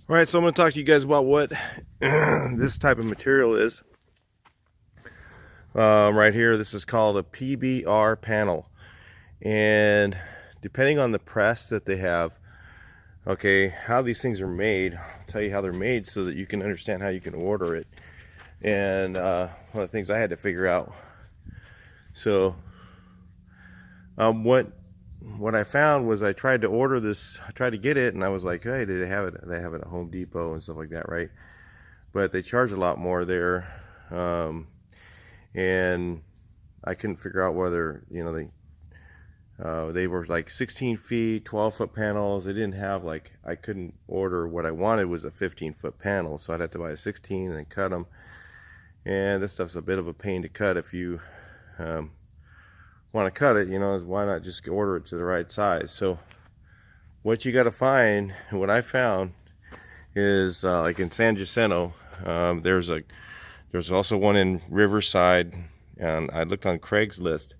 All right, so I'm going to talk to you guys about what this type of material is. Right here, this is called a PBR panel. And depending on the press that they have, okay, how these things are made, I'll tell you how they're made so that you can understand how you can order it. And one of the things I had to figure out. So, what I found was I tried to order this, I tried to get it, and I was like, hey, they have it? They have it at Home Depot and stuff like that, right? But they charge a lot more there. And I couldn't figure out whether they were like 16 feet, 12-foot panels. They didn't have like, I couldn't order. What I wanted was a 15-foot panel, so I'd have to buy a 16 and then cut them. And this stuff's a bit of a pain to cut. If you want to cut it, why not just order it to the right size? So what you got to find, and what I found is like in San Jacinto, there's also one in Riverside, and I looked on Craigslist,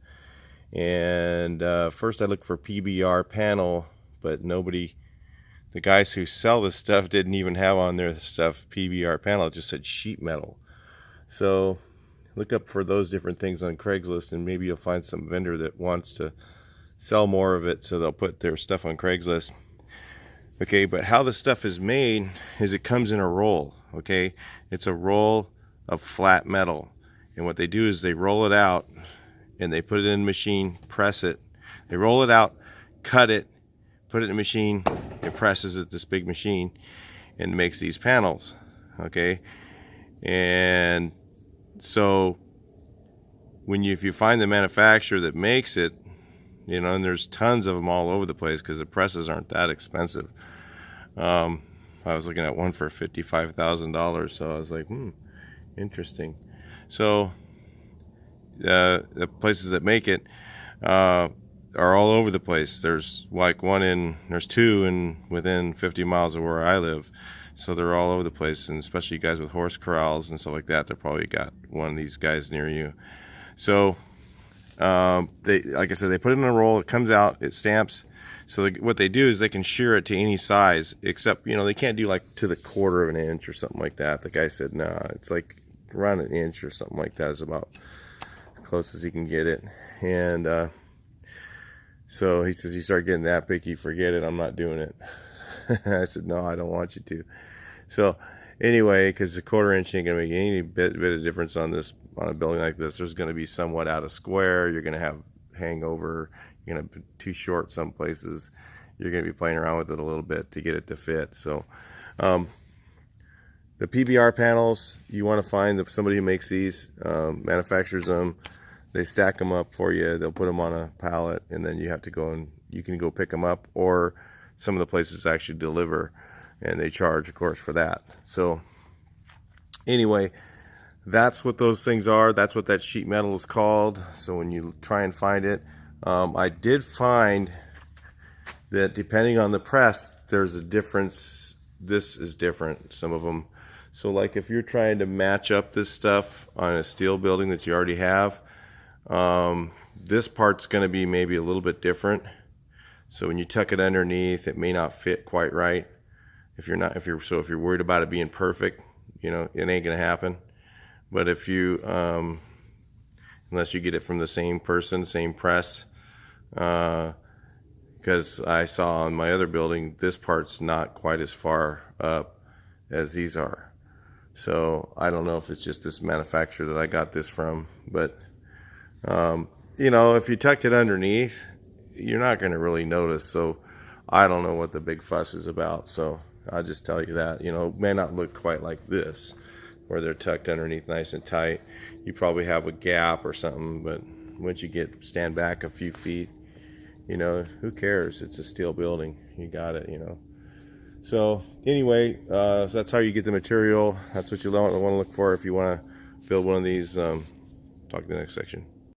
and first I looked for PBR panel, but the guys who sell this stuff didn't even have on their stuff PBR panel. It just said sheet metal. So look up for those different things on Craigslist, and maybe you'll find some vendor that wants to sell more of it, so they'll put their stuff on Craigslist. Okay, but how the stuff is made is it comes in a roll. Okay, it's a roll of flat metal, and what they do is they roll it out and they put it in the machine, press it, they roll it out, cut it, put it in the machine, it presses it, this big machine, and makes these panels. Okay, and so if you find the manufacturer that makes it, and there's tons of them all over the place because the presses aren't that expensive. I was looking at one for $55,000, so I was like, interesting. So the places that make it are all over the place. There's two within 50 miles of where I live, so they're all over the place. And especially you guys with horse corrals and stuff like that, they probably got one of these guys near you. So like I said, they put it in a roll, it comes out, it stamps. So what they do is they can shear it to any size, except they can't do like to the quarter of an inch or something like that. The guy said no, it's like around an inch or something like that is about as close as he can get it. And so he says, you start getting that picky, forget it, I'm not doing it. I said, no, I don't want you to. So anyway, because the quarter inch ain't gonna make any bit of difference on a building like this. There's gonna be somewhat out of square, you're gonna have hangover, you're gonna be too short some places, you're gonna be playing around with it a little bit to get it to fit. So the PBR panels, you want to find somebody who makes these, manufactures them, they stack them up for you, they'll put them on a pallet, and then you have to go and you can go pick them up, or some of the places actually deliver, and they charge, of course, for that. So anyway, that's what those things are. That's what that sheet metal is called. So when you try and find it, I did find that depending on the press, there's a difference. This is different, some of them. So like if you're trying to match up this stuff on a steel building that you already have, this part's going to be maybe a little bit different. So when you tuck it underneath, it may not fit quite right. If you're worried about it being perfect, it ain't gonna happen. But if you, unless you get it from the same person, same press, because I saw on my other building, this part's not quite as far up as these are. So I don't know if it's just this manufacturer that I got this from, but if you tucked it underneath, you're not going to really notice. So I don't know what the big fuss is about, so I'll just tell you that it may not look quite like this where they're tucked underneath nice and tight. You probably have a gap or something, but once you stand back a few feet, who cares? It's a steel building, you got it. So anyway, so that's how you get the material. That's what you want to look for if you want to build one of these. Talk to the next section.